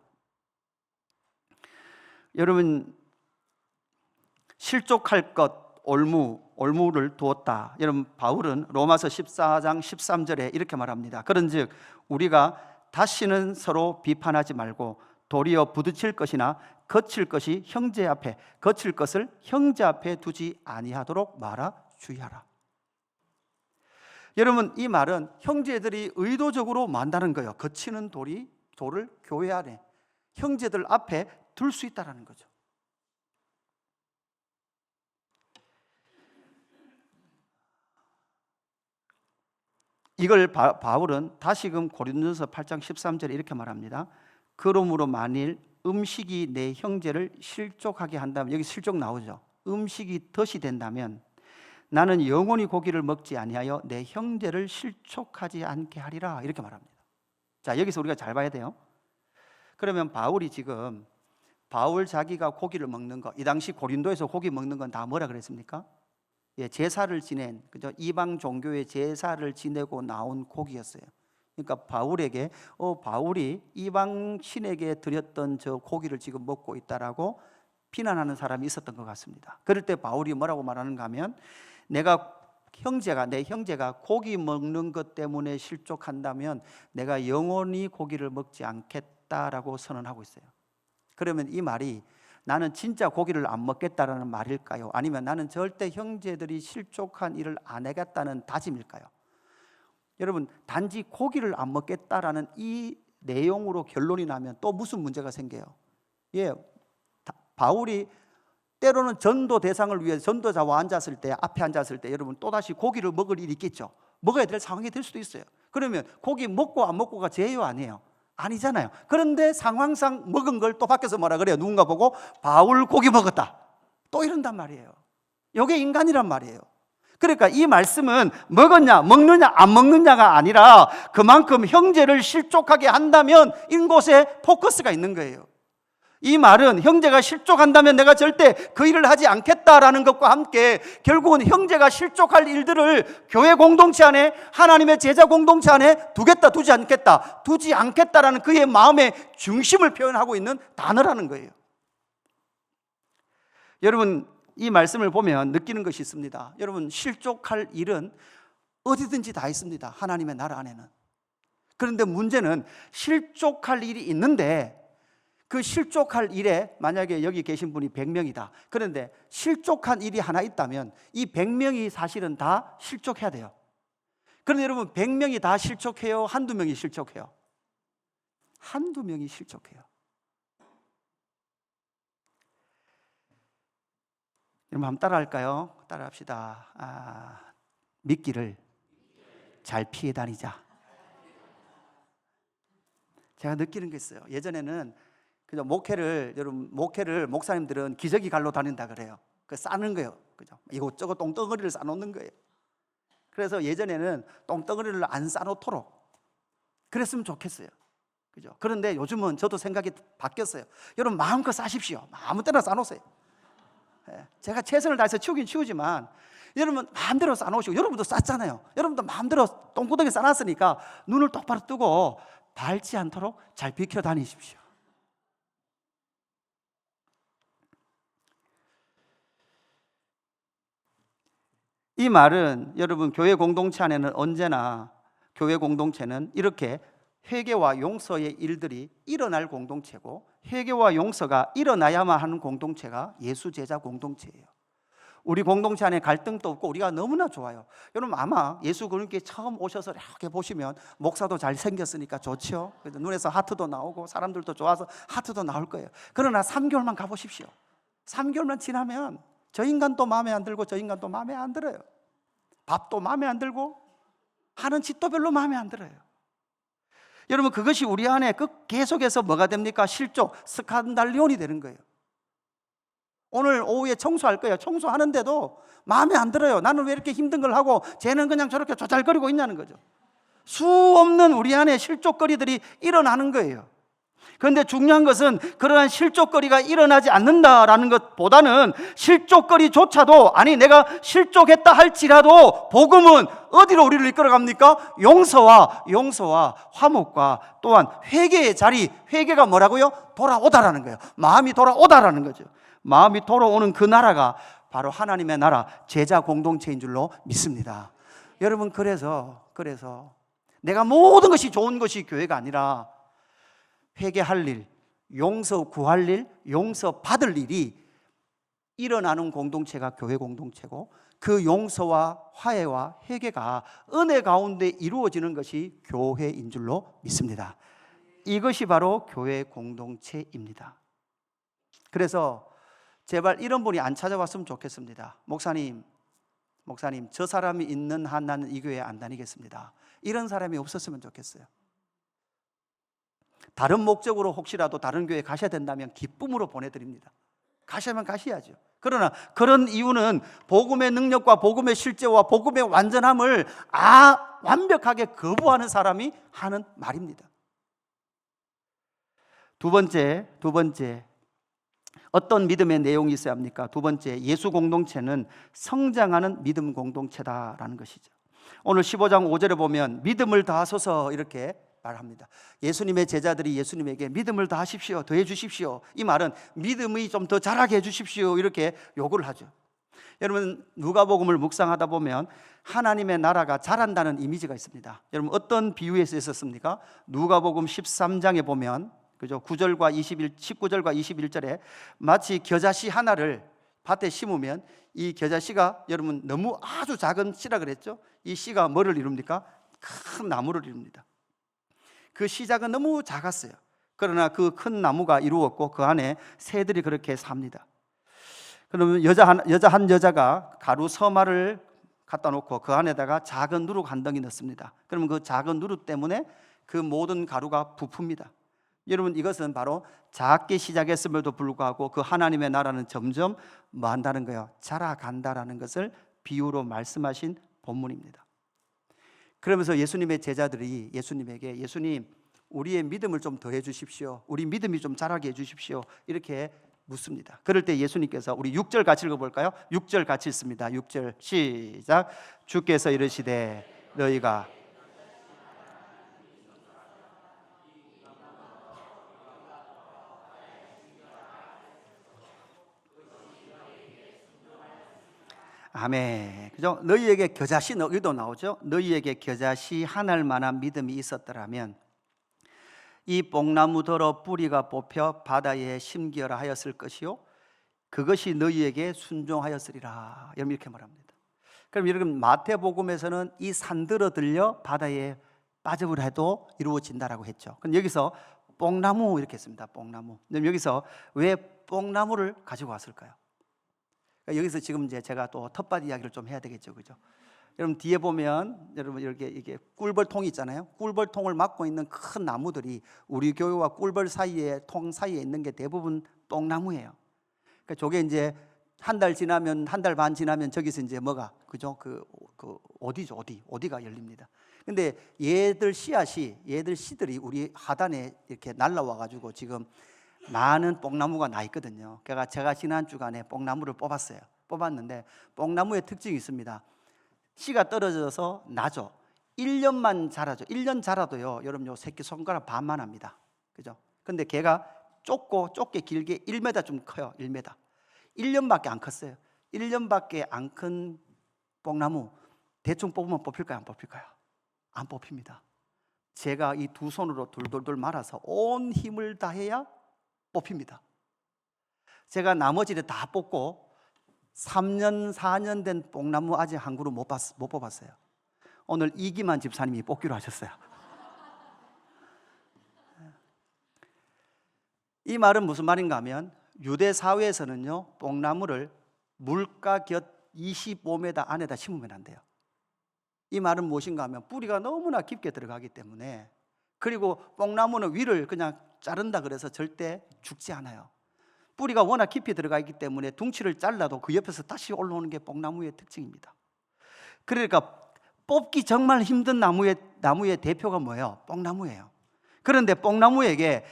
여러분 실족할 것, 올무를 두었다. 여러분 바울은 로마서 14장 13절에 이렇게 말합니다. 그런즉 우리가 다시는 서로 비판하지 말고 도리어 부딪힐 것이나 거칠 것을 형제 앞에 두지 아니하도록 말아 주의하라. 여러분 이 말은 형제들이 의도적으로 만다는 거예요. 거치는 돌을 교회 안에 형제들 앞에 둘 수 있다는 거죠. 이걸 바울은 다시금 고린도전서 8장 13절에 이렇게 말합니다. 그러므로 만일 음식이 내 형제를 실족하게 한다면, 여기 실족 나오죠. 음식이 덫이 된다면 나는 영원히 고기를 먹지 아니하여 내 형제를 실족하지 않게 하리라, 이렇게 말합니다. 자, 여기서 우리가 잘 봐야 돼요. 그러면 바울이 지금 바울 자기가 고기를 먹는 거, 이 당시 고린도에서 고기 먹는 건 다 뭐라 그랬습니까? 예, 제사를 지낸, 그죠? 이방 종교의 제사를 지내고 나온 고기였어요. 그러니까 바울에게 바울이 이방 신에게 드렸던 저 고기를 지금 먹고 있다라고 비난하는 사람이 있었던 것 같습니다. 그럴 때 바울이 뭐라고 말하는가 하면, 내 형제가 고기 먹는 것 때문에 실족한다면 내가 영원히 고기를 먹지 않겠다라고 선언하고 있어요. 그러면 이 말이 나는 진짜 고기를 안 먹겠다라는 말일까요? 아니면 나는 절대 형제들이 실족한 일을 안 하겠다는 다짐일까요? 여러분, 단지 고기를 안 먹겠다라는 이 내용으로 결론이 나면 또 무슨 문제가 생겨요? 예, 바울이 때로는 전도 대상을 위해 전도자와 앉았을 때, 앞에 앉았을 때 여러분 또다시 고기를 먹을 일이 있겠죠. 먹어야 될 상황이 될 수도 있어요. 그러면 고기 먹고 안 먹고가 죄예요, 아니에요? 아니잖아요. 그런데 상황상 먹은 걸 또 밖에서 뭐라 그래요? 누군가 보고 바울 고기 먹었다, 또 이런단 말이에요. 이게 인간이란 말이에요. 그러니까 이 말씀은 먹었냐 먹느냐 안 먹느냐가 아니라 그만큼 형제를 실족하게 한다면 이곳에 포커스가 있는 거예요. 이 말은 형제가 실족한다면 내가 절대 그 일을 하지 않겠다라는 것과 함께 결국은 형제가 실족할 일들을 교회 공동체 안에, 하나님의 제자 공동체 안에 두겠다, 두지 않겠다라는 그의 마음의 중심을 표현하고 있는 단어라는 거예요. 여러분, 이 말씀을 보면 느끼는 것이 있습니다. 여러분, 실족할 일은 어디든지 다 있습니다, 하나님의 나라 안에는. 그런데 문제는 실족할 일이 있는데 그 실족할 일에 만약에 여기 계신 분이 100명이다. 그런데 실족한 일이 하나 있다면 이 100명이 사실은 다 실족해야 돼요. 그런데 여러분, 100명이 다 실족해요? 한두 명이 실족해요? 한두 명이 실족해요. 여러분, 한번 따라할까요? 따라합시다. 미끼를 잘 피해 다니자. 제가 느끼는 게 있어요. 예전에는 그죠? 목회를 목사님들은 기저귀 갈로 다닌다 그래요. 그 싸는 거예요. 그죠? 이것저것 똥덩어리를 싸놓는 거예요. 그래서 예전에는 똥덩어리를 안 싸놓도록 그랬으면 좋겠어요. 그죠? 그런데 요즘은 저도 생각이 바뀌었어요. 여러분, 마음껏 싸십시오. 아무 때나 싸놓으세요. 제가 최선을 다해서 치우긴 치우지만 여러분 마음대로 싸놓으시고, 여러분도 쌌잖아요. 여러분도 마음대로 똥구덩이 싸놨으니까 눈을 똑바로 뜨고 밟지 않도록 잘 비켜 다니십시오. 이 말은 여러분, 교회 공동체 안에는 언제나 교회 공동체는 이렇게 회개와 용서의 일들이 일어날 공동체고, 회개와 용서가 일어나야만 하는 공동체가 예수 제자 공동체예요. 우리 공동체 안에 갈등도 없고 우리가 너무나 좋아요. 여러분, 아마 예수 그분께 처음 오셔서 이렇게 보시면 목사도 잘생겼으니까 좋죠. 눈에서 하트도 나오고 사람들도 좋아서 하트도 나올 거예요. 그러나 3개월만 가보십시오. 3개월만 지나면 저 인간도 마음에 안 들고 저 인간도 마음에 안 들어요. 밥도 마음에 안 들고 하는 짓도 별로 마음에 안 들어요. 여러분, 그것이 우리 안에 계속해서 뭐가 됩니까? 실족, 스칸달리온이 되는 거예요. 오늘 오후에 청소할 거예요. 청소하는데도 마음에 안 들어요. 나는 왜 이렇게 힘든 걸 하고 쟤는 그냥 저렇게 조잘거리고 있냐는 거죠. 수 없는 우리 안에 실족거리들이 일어나는 거예요. 그런데 중요한 것은 그러한 실족거리가 일어나지 않는다라는 것보다는 실족거리조차도, 아니 내가 실족했다 할지라도 복음은 어디로 우리를 이끌어갑니까? 용서와 화목과 또한 회개의 자리, 회개가 뭐라고요? 돌아오다라는 거예요. 마음이 돌아오다라는 거죠. 마음이 돌아오는 그 나라가 바로 하나님의 나라, 제자 공동체인 줄로 믿습니다. 여러분, 그래서 내가 모든 것이 좋은 것이 교회가 아니라 회개할 일, 용서 구할 일, 용서 받을 일이 일어나는 공동체가 교회 공동체고, 그 용서와 화해와 회개가 은혜 가운데 이루어지는 것이 교회인 줄로 믿습니다. 이것이 바로 교회 공동체입니다. 그래서 제발 이런 분이 안 찾아왔으면 좋겠습니다. 목사님 목사님, 저 사람이 있는 한 나는 이 교회 안 다니겠습니다. 이런 사람이 없었으면 좋겠어요. 다른 목적으로 혹시라도 다른 교회 가셔야 된다면 기쁨으로 보내드립니다. 가시면 가셔야죠. 그러나 그런 이유는 복음의 능력과 복음의 실제와 복음의 완전함을 완벽하게 거부하는 사람이 하는 말입니다. 두 번째, 어떤 믿음의 내용이 있어야 합니까? 두 번째, 예수 공동체는 성장하는 믿음 공동체다라는 것이죠. 오늘 15장 5절에 보면 믿음을 다하소서 이렇게 말합니다. 예수님의 제자들이 예수님에게 믿음을 다하십시오, 더해 주십시오. 이 말은 믿음이 좀 더 자라게 해 주십시오 이렇게 요구를 하죠. 여러분, 누가복음을 묵상하다 보면 하나님의 나라가 자란다는 이미지가 있습니다. 여러분, 어떤 비유에 쓰였습니까? 누가복음 13장에 보면 그죠? 19절과 21절에 마치 겨자씨 하나를 밭에 심으면 이 겨자씨가 여러분 너무 아주 작은 씨라 그랬죠? 이 씨가 뭐를 이룹니까? 큰 나무를 이룹니다. 그 시작은 너무 작았어요. 그러나 그 큰 나무가 이루었고 그 안에 새들이 그렇게 삽니다. 그러면 한 여자가 가루 서마를 갖다 놓고 그 안에다가 작은 누룩 한 덩이 넣습니다. 그러면 그 작은 누룩 때문에 그 모든 가루가 부풉니다. 여러분, 이것은 바로 작게 시작했음에도 불구하고 그 하나님의 나라는 점점 뭐 한다는 거예요? 자라간다라는 것을 비유로 말씀하신 본문입니다. 그러면서 예수님의 제자들이 예수님에게 예수님, 우리의 믿음을 좀 더해 주십시오. 우리 믿음이 좀 자라게 해 주십시오. 이렇게 묻습니다. 그럴 때 예수님께서 우리 6절 같이 읽어볼까요? 6절 같이 읽습니다. 6절 시작. 주께서 이르시되 너희가 아멘. 그죠? 너희에게 겨자씨, 여기도 나오죠? 너희에게 겨자씨 한 알만한 믿음이 있었더라면 이 뽕나무더러 뿌리가 뽑혀 바다에 심기어라 하였을 것이요 그것이 너희에게 순종하였으리라. 여러분, 이렇게 말합니다. 그럼 여러분, 마태복음에서는 이 산들어 들려 바다에 빠져버려 해도 이루어진다라고 했죠. 그럼 여기서 뽕나무 이렇게 했습니다. 뽕나무. 그럼 여기서 왜 뽕나무를 가지고 왔을까요? 여기서 지금 이제 제가 또 텃밭 이야기를 좀 해야 되겠죠, 그죠? 여러분, 뒤에 보면 여러분 이게 꿀벌통이 있잖아요. 꿀벌통을 막고 있는 큰 나무들이 우리 교회와 꿀벌 사이에 통 사이에 있는 게 대부분 뽕나무예요. 그러니까 저게 이제 한 달 반 지나면 저기서 이제 뭐가 그죠? 그 어디가 열립니다. 근데 얘들 씨들이 우리 하단에 이렇게 날라와 가지고 지금 많은 뽕나무가 나 있거든요. 그러니까 제가 지난 주간에 뽕나무를 뽑았는데 뽕나무의 특징이 있습니다. 씨가 떨어져서 나죠. 1년만 자라죠. 1년 자라도요, 여러분 요 새끼손가락 반만 합니다. 그죠? 근데 걔가 좁게 길게 1m 좀 커요. 1m. 1년밖에 안 컸어요. 1년밖에 안 큰 뽕나무 대충 뽑으면 뽑힐까요? 안 뽑힐까요? 안 뽑힙니다. 제가 이 두 손으로 돌돌돌 말아서 온 힘을 다해야 뽑힙니다. 제가 나머지를 다 뽑고 3년 4년 된 뽕나무 아직 한 그루 못 뽑았어요. 오늘 이기만 집사님이 뽑기로 하셨어요. 이 말은 무슨 말인가 하면 유대 사회에서는요, 뽕나무를 물가 곁 25m 안에다 심으면 안 돼요. 이 말은 무엇인가 하면 뿌리가 너무나 깊게 들어가기 때문에, 그리고 뽕나무는 위를 그냥 자른다 그래서 절대 죽지 않아요. 뿌리가 워낙 깊이 들어가 있기 때문에 둥치를 잘라도 그 옆에서 다시 올라오는 게 뽕나무의 특징입니다. 그러니까 뽑기 정말 힘든 나무의 대표가 뭐예요? 뽕나무예요. 그런데 뽕나무에게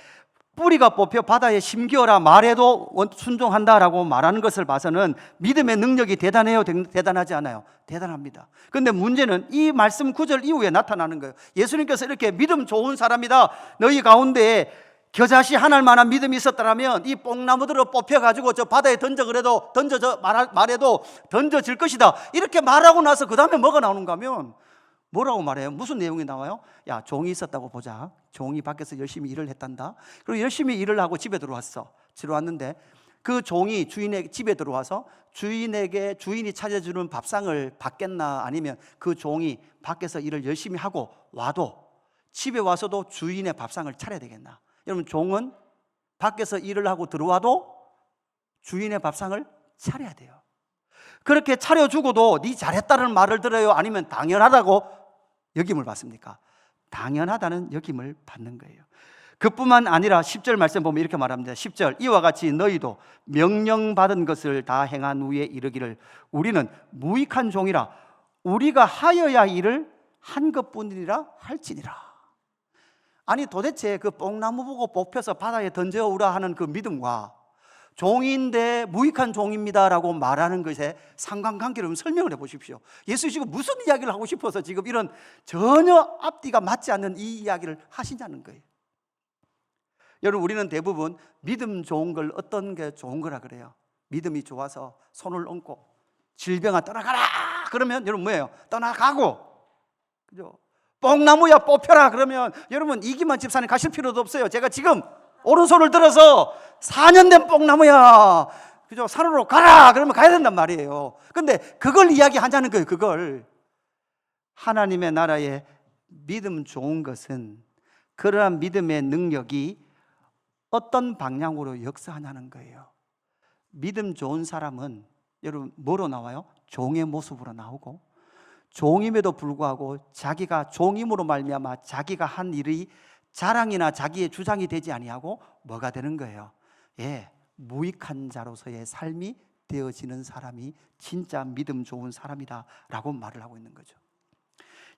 뿌리가 뽑혀 바다에 심기어라 말해도 순종한다라고 말하는 것을 봐서는 믿음의 능력이 대단해요? 대단하지 않아요? 대단합니다. 그런데 문제는 이 말씀 9절 이후에 나타나는 거예요. 예수님께서 이렇게 믿음 좋은 사람이다, 너희 가운데 겨자씨 한 알만한 믿음이 있었다면 이 뽕나무들을 뽑혀가지고 저 바다에 말해도 던져질 것이다, 이렇게 말하고 나서 그 다음에 뭐가 나오는가 하면 뭐라고 말해요? 무슨 내용이 나와요? 야, 종이 있었다고 보자. 종이 밖에서 열심히 일을 했단다. 그리고 열심히 일을 하고 집에 들어왔는데 그 종이 주인의 집에 들어와서 주인이 차려주는 밥상을 받겠나, 아니면 그 종이 밖에서 일을 열심히 하고 와도 집에 와서도 주인의 밥상을 차려야 되겠나? 여러분, 종은 밖에서 일을 하고 들어와도 주인의 밥상을 차려야 돼요. 그렇게 차려주고도 네 잘했다는 말을 들어요? 아니면 당연하다고 여김을 받습니까? 당연하다는 여김을 받는 거예요. 그뿐만 아니라 10절 말씀 보면 이렇게 말합니다. 10절, 이와 같이 너희도 명령받은 것을 다 행한 후에 이르기를 우리는 무익한 종이라 우리가 하여야 일을 한 것뿐이라 할지니라. 아니 도대체 그 뽕나무 보고 뽑혀서 바다에 던져오라 하는 그 믿음과 종인데 무익한 종입니다라고 말하는 것에 상관관계를 설명을 해 보십시오. 예수 지금 무슨 이야기를 하고 싶어서 지금 이런 전혀 앞뒤가 맞지 않는 이 이야기를 하시냐는 거예요. 여러분, 우리는 대부분 믿음 좋은 걸 어떤 게 좋은 거라 그래요? 믿음이 좋아서 손을 얹고 질병아 떠나가라 그러면 여러분 뭐예요? 떠나가고, 그죠? 뽕나무야 뽑혀라 그러면 여러분 이기만 집사님 가실 필요도 없어요. 제가 지금 오른손을 들어서 4년 된 뽕나무야, 그죠? 산으로 가라 그러면 가야 된단 말이에요. 근데 그걸 이야기하자는 거예요. 그걸. 하나님의 나라에 믿음 좋은 것은 그러한 믿음의 능력이 어떤 방향으로 역사하냐는 거예요. 믿음 좋은 사람은 여러분 뭐로 나와요? 종의 모습으로 나오고, 종임에도 불구하고 자기가 종임으로 말미암아 자기가 한 일이 자랑이나 자기의 주장이 되지 아니하고 뭐가 되는 거예요? 예, 무익한 자로서의 삶이 되어지는 사람이 진짜 믿음 좋은 사람이다 라고 말을 하고 있는 거죠.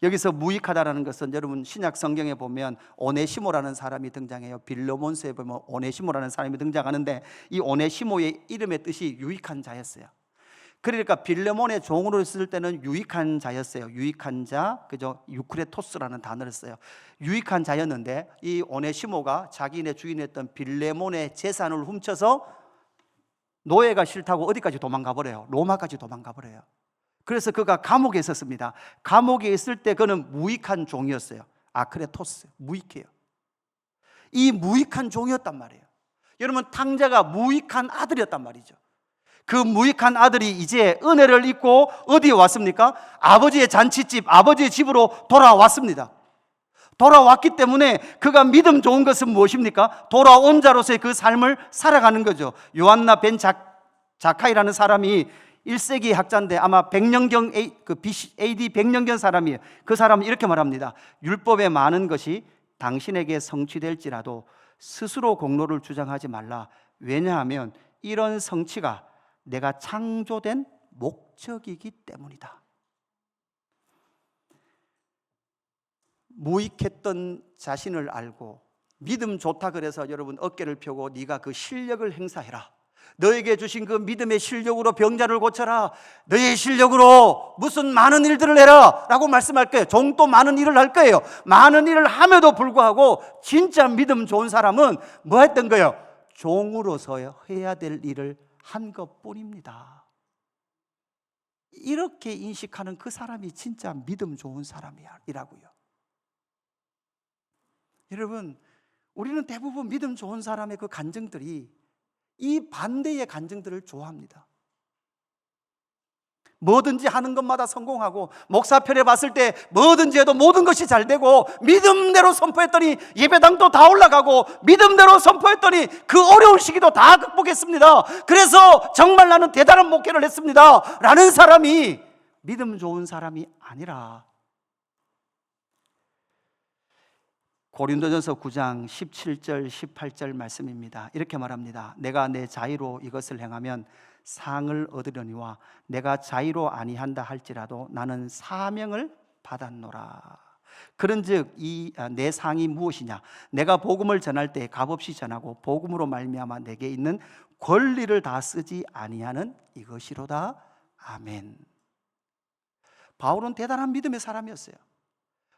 여기서 무익하다라는 것은 여러분 신약 성경에 보면 오네시모라는 사람이 등장해요. 빌레몬서에 보면 오네시모라는 사람이 등장하는데 이 오네시모의 이름의 뜻이 유익한 자였어요. 그러니까 빌레몬의 종으로 쓸 때는 유익한 자였어요. 유익한 자, 그죠? 유크레토스라는 단어를 써요. 유익한 자였는데 이 오네시모가 자기네 주인이었던 빌레몬의 재산을 훔쳐서 노예가 싫다고 어디까지 도망가 버려요? 로마까지 도망가 버려요. 그래서 그가 감옥에 있었습니다. 감옥에 있을 때 그는 무익한 종이었어요. 아크레토스, 무익해요. 이 무익한 종이었단 말이에요. 여러분, 탕자가 무익한 아들이었단 말이죠. 그 무익한 아들이 이제 은혜를 입고 어디에 왔습니까? 아버지의 잔치집, 아버지의 집으로 돌아왔습니다. 돌아왔기 때문에 그가 믿음 좋은 것은 무엇입니까? 돌아온 자로서의 그 삶을 살아가는 거죠. 요한나 벤 자카이라는 사람이 1세기 학자인데 아마 100년경 AD 100년경 사람이에요. 그 사람은 이렇게 말합니다. 율법에 많은 것이 당신에게 성취될지라도 스스로 공로를 주장하지 말라. 왜냐하면 이런 성취가 내가 창조된 목적이기 때문이다. 무익했던 자신을 알고 믿음 좋다 그래서 여러분 어깨를 펴고 네가 그 실력을 행사해라. 너에게 주신 그 믿음의 실력으로 병자를 고쳐라. 너의 실력으로 무슨 많은 일들을 해라 라고 말씀할 거예요. 종도 많은 일을 할 거예요. 많은 일을 함에도 불구하고 진짜 믿음 좋은 사람은 뭐 했던 거예요? 종으로서 해야 될 일을 한 것뿐입니다. 이렇게 인식하는 그 사람이 진짜 믿음 좋은 사람이라고요. 여러분, 우리는 대부분 믿음 좋은 사람의 그 간증들이 이 반대의 간증들을 좋아합니다. 뭐든지 하는 것마다 성공하고, 목사편에 봤을 때 뭐든지 해도 모든 것이 잘 되고, 믿음대로 선포했더니 예배당도 다 올라가고, 믿음대로 선포했더니 그 어려운 시기도 다 극복했습니다. 그래서 정말 나는 대단한 목회를 했습니다 라는 사람이 믿음 좋은 사람이 아니라, 고린도전서 9장 17절 18절 말씀입니다. 이렇게 말합니다. 내가 내 자의로 이것을 행하면 상을 얻으려니와 내가 자의로 아니한다 할지라도 나는 사명을 받았노라. 그런즉 이 내 상이 무엇이냐? 내가 복음을 전할 때 값없이 전하고 복음으로 말미암아 내게 있는 권리를 다 쓰지 아니하는 이것이로다. 아멘. 바울은 대단한 믿음의 사람이었어요.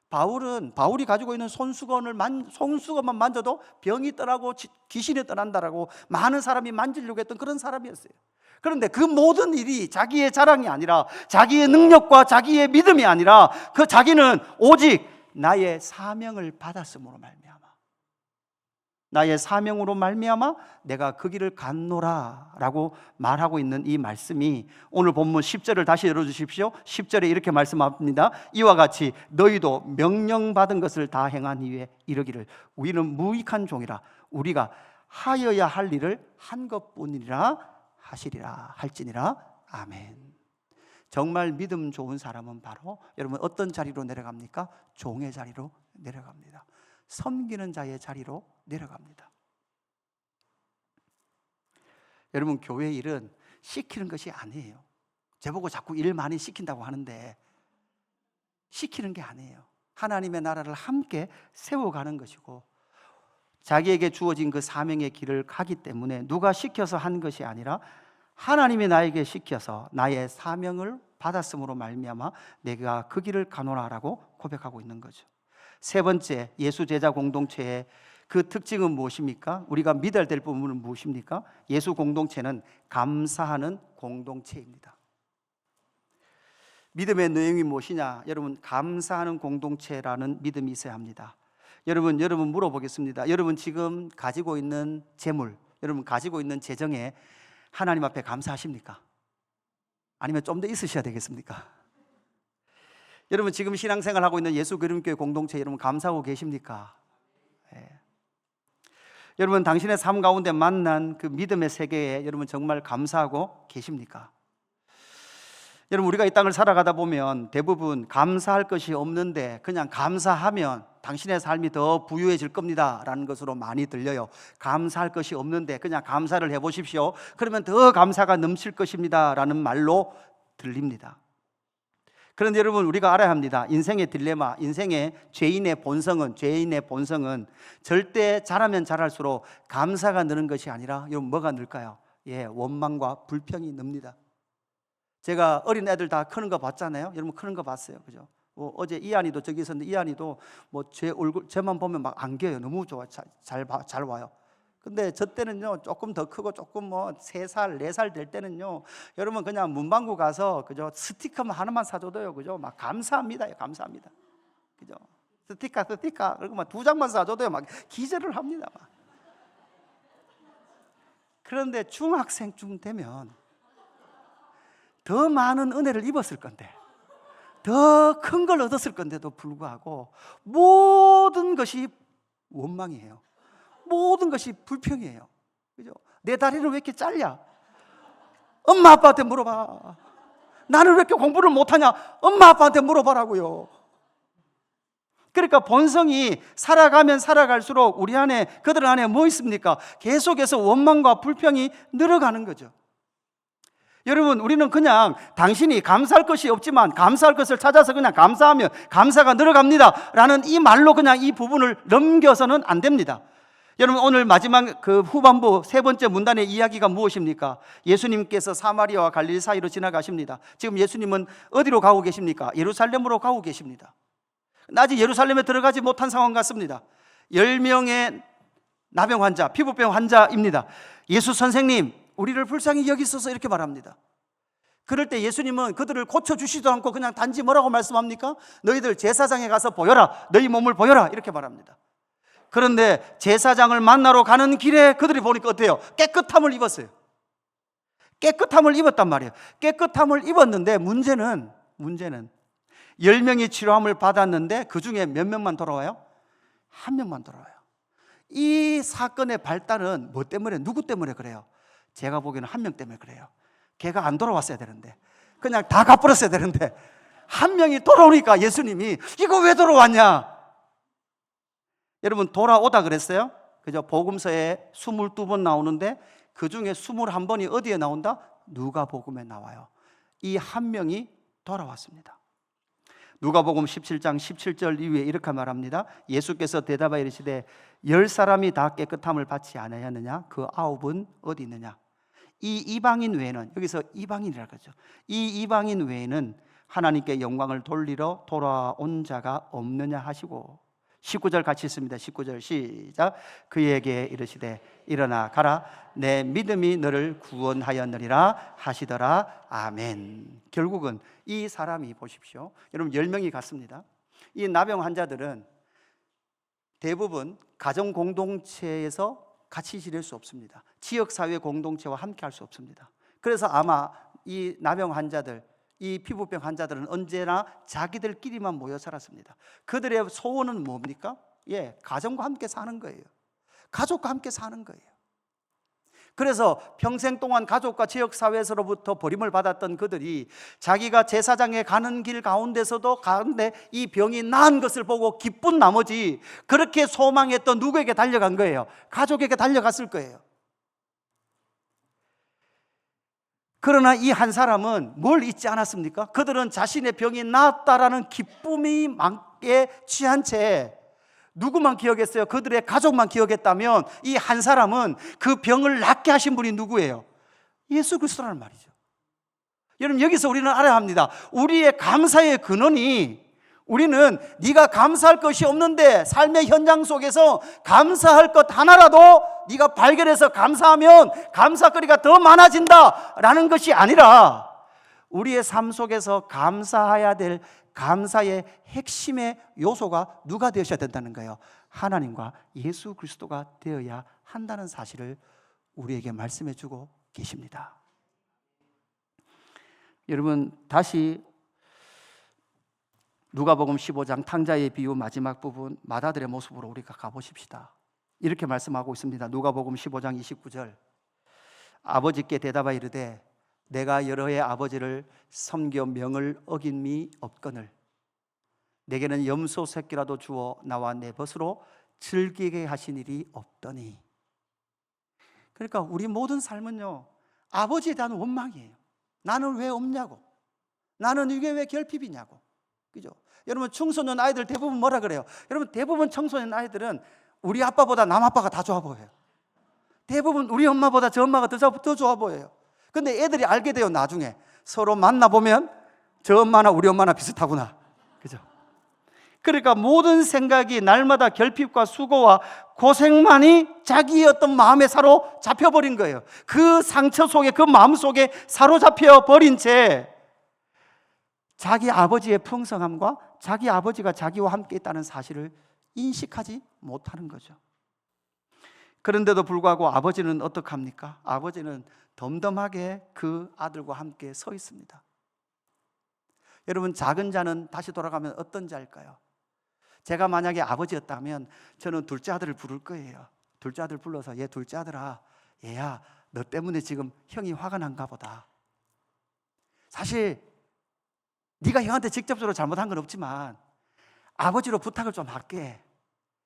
바울이 가지고 있는 손수건만 만져도 병이 떠나고 귀신이 떠난다라고 많은 사람이 만지려고 했던 그런 사람이었어요. 그런데 그 모든 일이 자기의 자랑이 아니라, 자기의 능력과 자기의 믿음이 아니라, 그 자기는 오직 나의 사명을 받았음으로 말미암아, 나의 사명으로 말미암아 내가 그 길을 갔노라 라고 말하고 있는 이 말씀이, 오늘 본문 10절을 다시 열어주십시오. 10절에 이렇게 말씀합니다. 이와 같이 너희도 명령받은 것을 다 행한 이후에 이르기를 우리는 무익한 종이라 우리가 하여야 할 일을 한 것뿐이라 할지니라. 아멘. 정말 믿음 좋은 사람은 바로 여러분 어떤 자리로 내려갑니까? 종의 자리로 내려갑니다. 섬기는 자의 자리로 내려갑니다. 여러분, 교회 일은 시키는 것이 아니에요. 저보고 자꾸 일 많이 시킨다고 하는데 시키는 게 아니에요. 하나님의 나라를 함께 세워가는 것이고, 자기에게 주어진 그 사명의 길을 가기 때문에 누가 시켜서 한 것이 아니라 하나님이 나에게 시켜서 나의 사명을 받았음으로 말미암아 내가 그 길을 가노라라고 고백하고 있는 거죠. 세 번째, 예수 제자 공동체의 그 특징은 무엇입니까? 우리가 믿어야 될 부분은 무엇입니까? 예수 공동체는 감사하는 공동체입니다. 믿음의 내용이 무엇이냐? 여러분, 감사하는 공동체라는 믿음이 있어야 합니다. 여러분 물어보겠습니다. 여러분 지금 가지고 있는 재물, 여러분 가지고 있는 재정에 하나님 앞에 감사하십니까? 아니면 좀 더 있으셔야 되겠습니까? 여러분 지금 신앙생활하고 있는 예수 그리스도교회 공동체 여러분 감사하고 계십니까? 네. 여러분 당신의 삶 가운데 만난 그 믿음의 세계에 여러분 정말 감사하고 계십니까? 여러분 우리가 이 땅을 살아가다 보면 대부분 감사할 것이 없는데 그냥 감사하면 당신의 삶이 더 부유해질 겁니다 라는 것으로 많이 들려요. 감사할 것이 없는데 그냥 감사를 해보십시오. 그러면 더 감사가 넘칠 것입니다 라는 말로 들립니다. 그런데 여러분 우리가 알아야 합니다. 인생의 딜레마, 인생의 죄인의 본성은 절대 잘하면 잘할수록 감사가 느는 것이 아니라 여러분 뭐가 늘까요? 원망과 불평이 늡니다. 제가 어린 애들 다 크는 거 봤잖아요. 여러분 크는 거 봤어요, 그죠? 어제 이한이도 저기 있었는데 이한이도 뭐 제 얼굴 제만 보면 막 안겨요. 너무 좋아, 잘 와요. 근데 저 때는요 조금 더 크고 조금 뭐 3살, 4살 될 때는요 여러분 그냥 문방구 가서 그죠 스티커 하나만 사줘도요, 그죠? 막 감사합니다, 감사합니다, 그죠? 스티커 그리고 막 2장만 사줘도요 막 기절을 합니다. 막. 그런데 중학생쯤 되면 더 많은 은혜를 입었을 건데, 더 큰 걸 얻었을 건데도 불구하고 모든 것이 원망이에요. 모든 것이 불평이에요. 그죠? 내 다리는 왜 이렇게 짧냐? 엄마 아빠한테 물어봐. 나는 왜 이렇게 공부를 못하냐? 엄마 아빠한테 물어봐라고요. 그러니까 본성이 살아가면 살아갈수록 우리 안에, 그들 안에 뭐 있습니까? 계속해서 원망과 불평이 늘어가는 거죠. 여러분 우리는 그냥 당신이 감사할 것이 없지만 감사할 것을 찾아서 그냥 감사하면 감사가 늘어갑니다 라는 이 말로 그냥 이 부분을 넘겨서는 안 됩니다. 여러분 오늘 마지막 그 후반부 세 번째 문단의 이야기가 무엇입니까? 예수님께서 사마리아와 갈릴리 사이로 지나가십니다. 지금 예수님은 어디로 가고 계십니까? 예루살렘으로 가고 계십니다. 아직 예루살렘에 들어가지 못한 상황 같습니다. 10명의 나병 환자, 피부병 환자입니다. 예수 선생님, 우리를 불쌍히 여기소서 이렇게 말합니다. 그럴 때 예수님은 그들을 고쳐주시지도 않고 그냥 단지 뭐라고 말씀합니까? 너희들 제사장에 가서 보여라, 너희 몸을 보여라 이렇게 말합니다. 그런데 제사장을 만나러 가는 길에 그들이 보니까 어때요? 깨끗함을 입었어요. 깨끗함을 입었단 말이에요. 깨끗함을 입었는데 문제는 10명이 치료함을 받았는데 그 중에 몇 명만 돌아와요? 1명만 돌아와요. 이 사건의 발단은 뭐 때문에, 누구 때문에 그래요? 제가 보기에는 1명 때문에 그래요. 걔가 안 돌아왔어야 되는데, 그냥 다 갚버렸어야 되는데 1명이 돌아오니까 예수님이 이거 왜 돌아왔냐? 여러분 돌아오다 그랬어요? 그죠? 복음서에 22번 나오는데 그 중에 21번이 어디에 나온다? 누가복음에 나와요. 이 1명이 돌아왔습니다. 누가복음 17장 17절 이후에 이렇게 말합니다. 예수께서 대답하여 이르시되 10사람이 다 깨끗함을 받지 않았느냐? 그 9은 어디 있느냐? 이 이방인 외에는, 여기서 이방인이라고 하죠. 이 이방인 외에는 하나님께 영광을 돌리러 돌아온 자가 없느냐 하시고, 19절 같이 있습니다. 19절 시작. 그에게 이르시되 일어나 가라, 내 믿음이 너를 구원하였느니라 하시더라. 아멘. 결국은 이 사람이, 보십시오, 여러분 10명이 갔습니다. 이 나병 환자들은 대부분 가정 공동체에서 같이 지낼 수 없습니다. 지역사회 공동체와 함께 할 수 없습니다. 그래서 아마 이 나병 환자들, 이 피부병 환자들은 언제나 자기들끼리만 모여 살았습니다. 그들의 소원은 뭡니까? 가정과 함께 사는 거예요. 가족과 함께 사는 거예요. 그래서 평생 동안 가족과 지역사회에서로부터 버림을 받았던 그들이 자기가 제사장에 가는 길 가운데서도 가운데 이 병이 나은 것을 보고 기쁜 나머지 그렇게 소망했던 누구에게 달려간 거예요? 가족에게 달려갔을 거예요. 그러나 이 한 사람은 뭘 잊지 않았습니까? 그들은 자신의 병이 나았다라는 기쁨이 많게 취한 채 누구만 기억했어요? 그들의 가족만 기억했다면 이 한 사람은 그 병을 낫게 하신 분이 누구예요? 예수 그리스도라는 말이죠. 여러분, 여기서 우리는 알아야 합니다. 우리의 감사의 근원이, 우리는 네가 감사할 것이 없는데 삶의 현장 속에서 감사할 것 하나라도 네가 발견해서 감사하면 감사거리가 더 많아진다라는 것이 아니라 우리의 삶 속에서 감사해야 될 감사의 핵심의 요소가 누가 되어야 된다는 거예요? 하나님과 예수 그리스도가 되어야 한다는 사실을 우리에게 말씀해 주고 계십니다. 여러분, 다시 누가복음 15장 탕자의 비유 마지막 부분 마다들의 모습으로 우리가 가보십시다. 이렇게 말씀하고 있습니다. 누가복음 15장 29절, 아버지께 대답하여 이르되 내가 여러 해 아버지를 섬겨 명을 어김이 없거늘 내게는 염소 새끼라도 주어 나와 내 벗으로 즐기게 하신 일이 없더니. 그러니까 우리 모든 삶은요, 아버지에 대한 원망이에요. 나는 왜 없냐고, 나는 이게 왜 결핍이냐고. 그죠? 여러분, 청소년 아이들 대부분 뭐라 그래요? 여러분, 대부분 청소년 아이들은 우리 아빠보다 남 아빠가 다 좋아 보여요. 대부분 우리 엄마보다 저 엄마가 더 좋아 보여요. 근데 애들이 알게 돼요. 나중에 서로 만나보면 저 엄마나 우리 엄마나 비슷하구나. 그죠? 그러니까 모든 생각이 날마다 결핍과 수고와 고생만이 자기의 어떤 마음에 사로잡혀버린 거예요. 그 상처 속에, 그 마음 속에 사로잡혀 버린 채 자기 아버지의 풍성함과 자기 아버지가 자기와 함께 있다는 사실을 인식하지 못하는 거죠. 그런데도 불구하고 아버지는 어떡합니까? 아버지는 덤덤하게 그 아들과 함께 서 있습니다. 여러분, 작은 자는 다시 돌아가면 어떤 자일까요? 제가 만약에 아버지였다면 저는 둘째 아들을 부를 거예요. 둘째 아들 불러서, 얘 둘째 아들아, 얘야, 너 때문에 지금 형이 화가 난가 보다. 사실 네가 형한테 직접적으로 잘못한 건 없지만 아버지로 부탁을 좀 할게.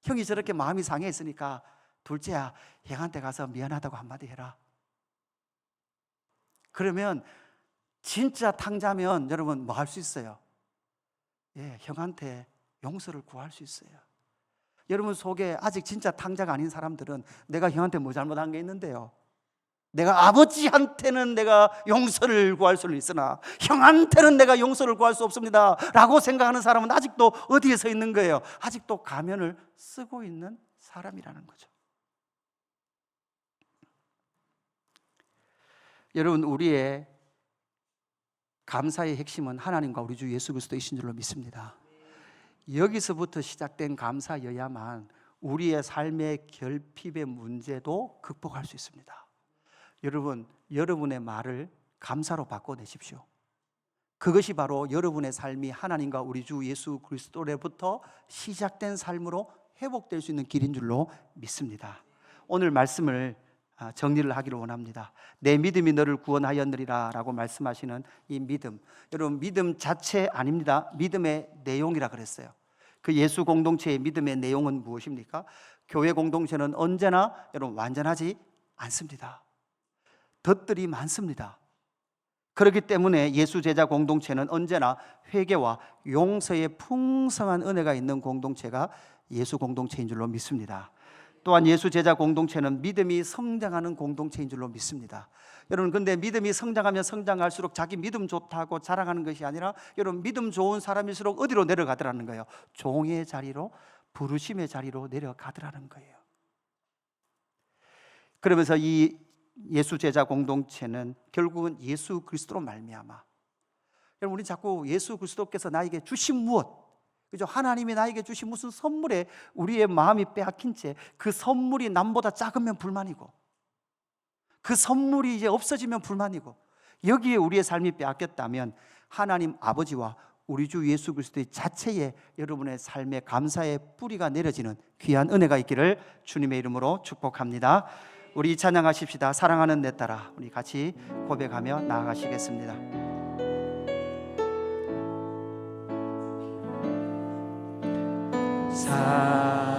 형이 저렇게 마음이 상해 있으니까 둘째야, 형한테 가서 미안하다고 한마디 해라. 그러면 진짜 탕자면 여러분 뭐 할 수 있어요? 예, 형한테 용서를 구할 수 있어요. 여러분 속에 아직 진짜 탕자가 아닌 사람들은 내가 형한테 뭐 잘못한 게 있는데요, 내가 아버지한테는 내가 용서를 구할 수는 있으나 형한테는 내가 용서를 구할 수 없습니다 라고 생각하는 사람은 아직도 어디에 서 있는 거예요? 아직도 가면을 쓰고 있는 사람이라는 거죠. 여러분, 우리의 감사의 핵심은 하나님과 우리 주 예수 그리스도이신 줄로 믿습니다. 여기서부터 시작된 감사여야만 우리의 삶의 결핍의 문제도 극복할 수 있습니다. 여러분, 여러분의 말을 감사로 바꿔내십시오. 그것이 바로 여러분의 삶이 하나님과 우리 주 예수 그리스도로부터 시작된 삶으로 회복될 수 있는 길인 줄로 믿습니다. 오늘 말씀을 정리를 하기를 원합니다. 내 믿음이 너를 구원하였느리라 라고 말씀하시는 이 믿음, 여러분 믿음 자체 아닙니다. 믿음의 내용이라 그랬어요. 그 예수 공동체의 믿음의 내용은 무엇입니까? 교회 공동체는 언제나 여러분 완전하지 않습니다. 덫들이 많습니다. 그렇기 때문에 예수 제자 공동체는 언제나 회개와 용서의 풍성한 은혜가 있는 공동체가 예수 공동체인 줄로 믿습니다. 또한 예수 제자 공동체는 믿음이 성장하는 공동체인 줄로 믿습니다. 여러분, 근데 믿음이 성장하면 성장할수록 자기 믿음 좋다고 자랑하는 것이 아니라 여러분, 믿음 좋은 사람일수록 어디로 내려가더라는 거예요? 종의 자리로, 부르심의 자리로 내려가더라는 거예요. 그러면서 이 예수 제자 공동체는 결국은 예수 그리스도로 말미암아, 여러분, 우리 자꾸 예수 그리스도께서 나에게 주신 무엇, 그죠? 하나님이 나에게 주신 무슨 선물에 우리의 마음이 빼앗긴 채 그 선물이 남보다 작으면 불만이고 그 선물이 이제 없어지면 불만이고 여기에 우리의 삶이 빼앗겼다면 하나님 아버지와 우리 주 예수 그리스도의 자체에 여러분의 삶의 감사의 뿌리가 내려지는 귀한 은혜가 있기를 주님의 이름으로 축복합니다. 우리 찬양하십시다. 사랑하는 내 딸아, 우리 같이 고백하며 나아가시겠습니다. 사랑하는